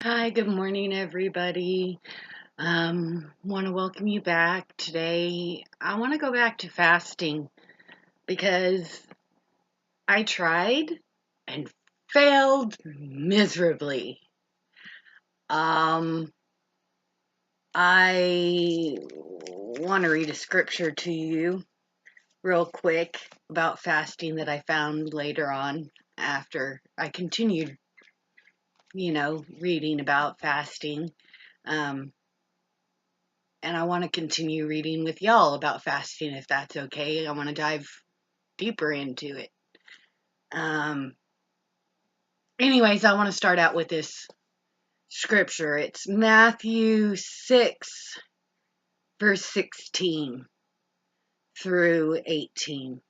Hi, good morning, everybody. Want to welcome you back. Today, I want to go back to fasting because I tried and failed miserably. Um, I want to read a scripture to you real quick about fasting that I found later on after I continued, reading about fasting. Um, and I want to continue reading with y'all about fasting if that's okay. I want to dive deeper into it. Um, Anyways, I want to start out with this scripture. It's Matthew 6, verse 16 through 18.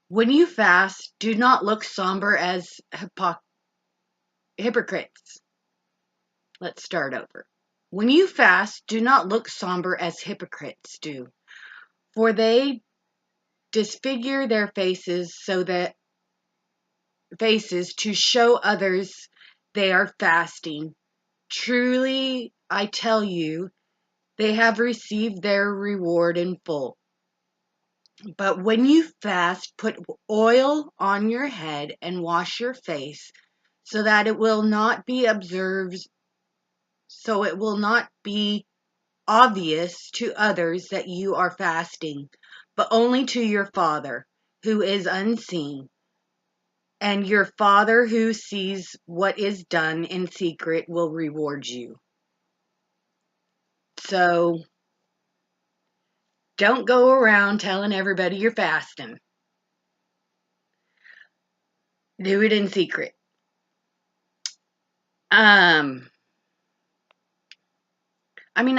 When you fast, do not look somber as hypocrites. Let's start over. When you fast, do not look somber as hypocrites do, for they disfigure their faces to show others they are fasting. Truly, I tell you, they have received their reward in full. But when you fast, put oil on your head and wash your face, so that it will not be observed, so it will not be obvious to others that you are fasting, but only to your Father who is unseen. And your Father who sees what is done in secret will reward you. So don't go around telling everybody you're fasting. Do it in secret.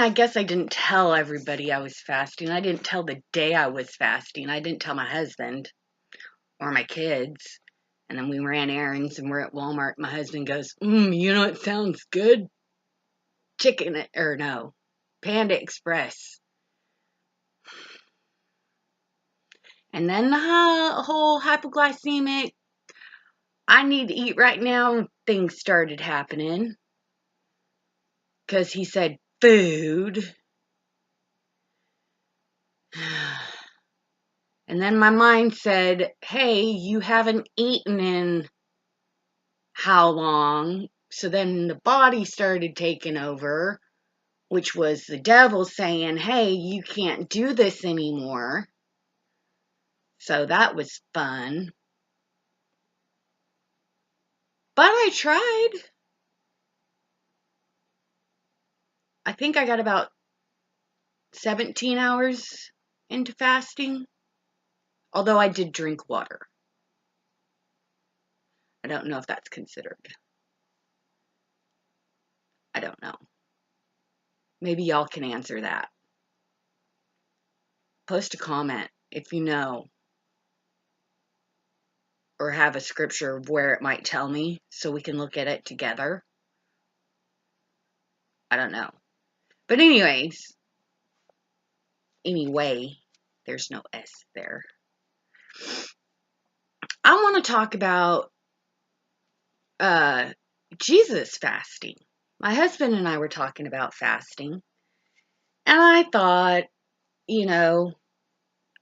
I guess I didn't tell everybody I was fasting. I didn't tell the day I was fasting. I didn't tell my husband or my kids. And then we ran errands and we're at Walmart. My husband goes, it sounds good. Panda Express. And then the whole hypoglycemic, I need to eat right now, things started happening. Because he said food. And then my mind said, hey, you haven't eaten in how long? So then the body started taking over, which was the devil saying, hey, you can't do this anymore. So that was fun. But I tried. I think I got about 17 hours into fasting. Although I did drink water. I don't know if that's considered. I don't know. Maybe y'all can answer that. Post a comment if you know or have a scripture of where it might tell me so we can look at it together. I don't know. But anyway, there's no S there. I want to talk about Jesus fasting. My husband and I were talking about fasting. And I thought,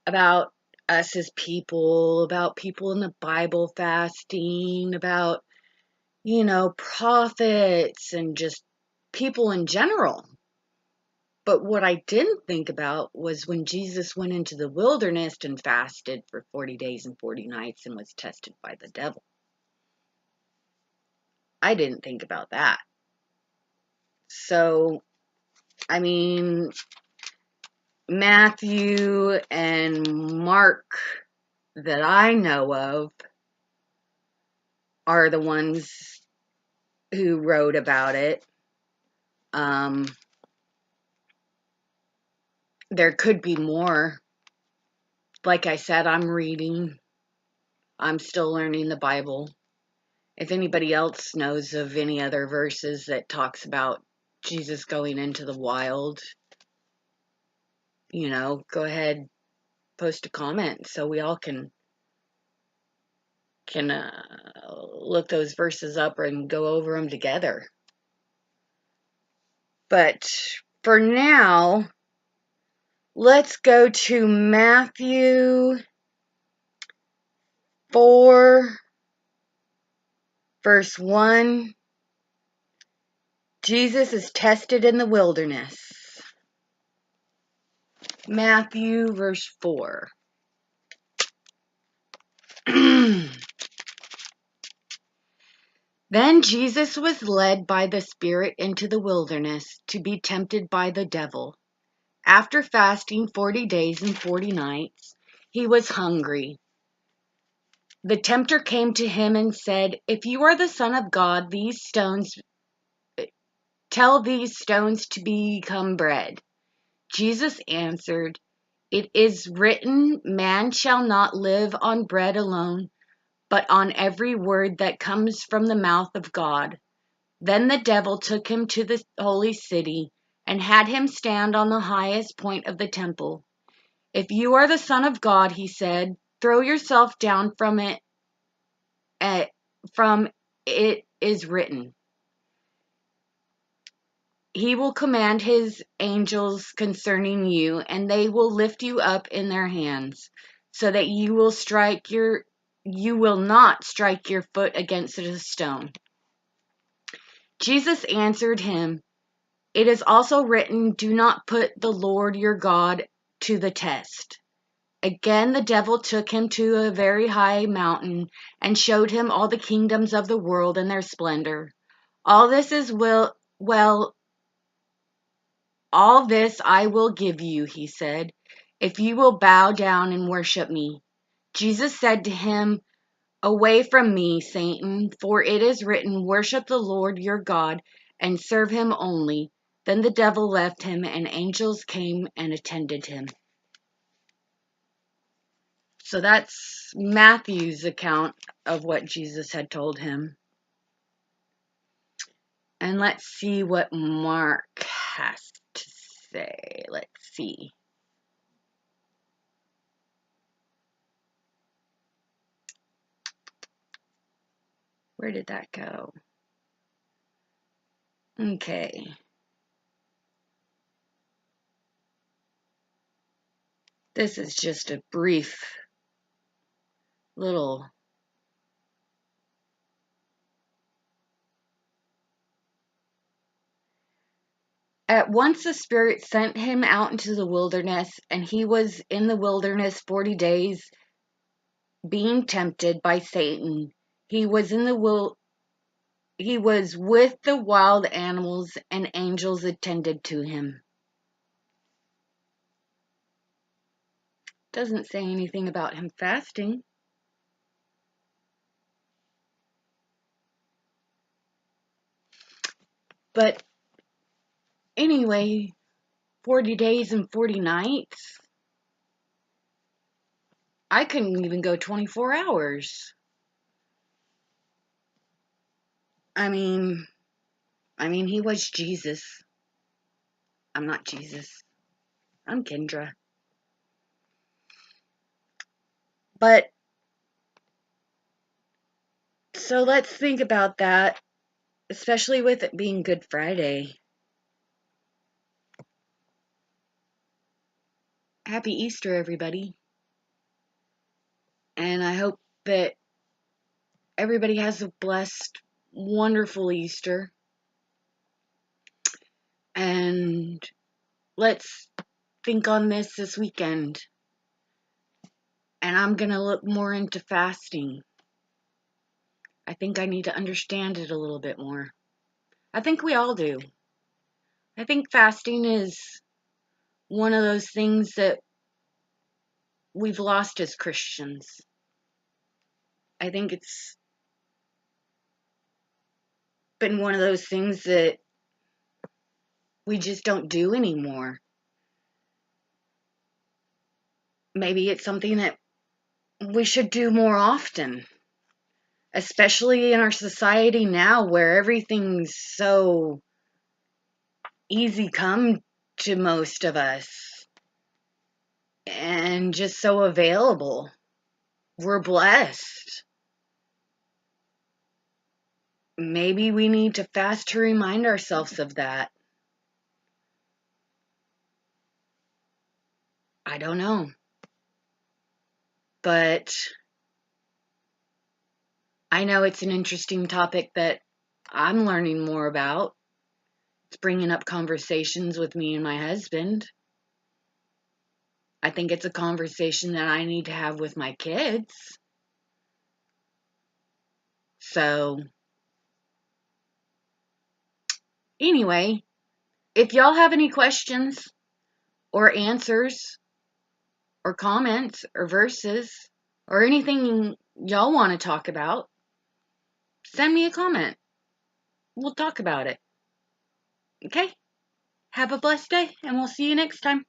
about us as people, about people in the Bible fasting, about, prophets and just people in general. But what I didn't think about was when Jesus went into the wilderness and fasted for 40 days and 40 nights and was tested by the devil. I didn't think about that. So, Matthew and Mark that I know of are the ones who wrote about it. There could be more. Like I said, I'm reading. I'm still learning the Bible. If anybody else knows of any other verses that talks about Jesus going into the wild, go ahead, post a comment so we all can can look those verses up and go over them together. But for now, let's go to Matthew 4, verse 1. Jesus is tested in the wilderness. Matthew, verse 4. Then Jesus was led by the Spirit into the wilderness to be tempted by the devil. After fasting 40 days and 40 nights, he was hungry. The tempter came to him and said, "If you are the Son of God, tell these stones to become bread." Jesus answered, "It is written, man shall not live on bread alone, but on every word that comes from the mouth of God." Then the devil took him to the holy city and had him stand on the highest point of the temple. "If you are the Son of God," he said, "throw yourself down from it. From it is written, He will command His angels concerning you, and they will lift you up in their hands, so that you will not strike your foot against a stone." Jesus answered him, "It is also written, do not put the Lord your God to the test." Again the devil took him to a very high mountain and showed him all the kingdoms of the world and their splendor. All this I will give you," he said, "if you will bow down and worship me." Jesus said to him, "Away from me, Satan, for it is written, worship the Lord your God and serve him only." Then the devil left him, and angels came and attended him. So that's Matthew's account of what Jesus had told him. And let's see what Mark has to say. Let's see. Where did that go? Okay. This is just a brief little. At once the Spirit sent him out into the wilderness, and he was in the wilderness 40 days, being tempted by Satan. He was with the wild animals, and angels attended to him. Doesn't say anything about him fasting. But anyway, 40 days and 40 nights. I couldn't even go 24 hours. I mean, he was Jesus. I'm not Jesus. I'm Kindra. But, so let's think about that, especially with it being Good Friday. Happy Easter, everybody. And I hope that everybody has a blessed, wonderful Easter. And let's think on this weekend. And I'm going to look more into fasting. I think I need to understand it a little bit more. I think we all do. I think fasting is one of those things that we've lost as Christians. I think it's been one of those things that we just don't do anymore. Maybe it's something that we should do more often, especially in our society now where everything's so easy come to most of us and just so available. We're blessed. maybe we need to fast to remind ourselves of that. I don't know. But I know it's an interesting topic that I'm learning more about. It's bringing up conversations with me and my husband. I think it's a conversation that I need to have with my kids. So, anyway, if y'all have any questions or answers or comments or verses or anything y'all want to talk about, send me a comment. We'll talk about it. Okay? Have a blessed day, and we'll see you next time.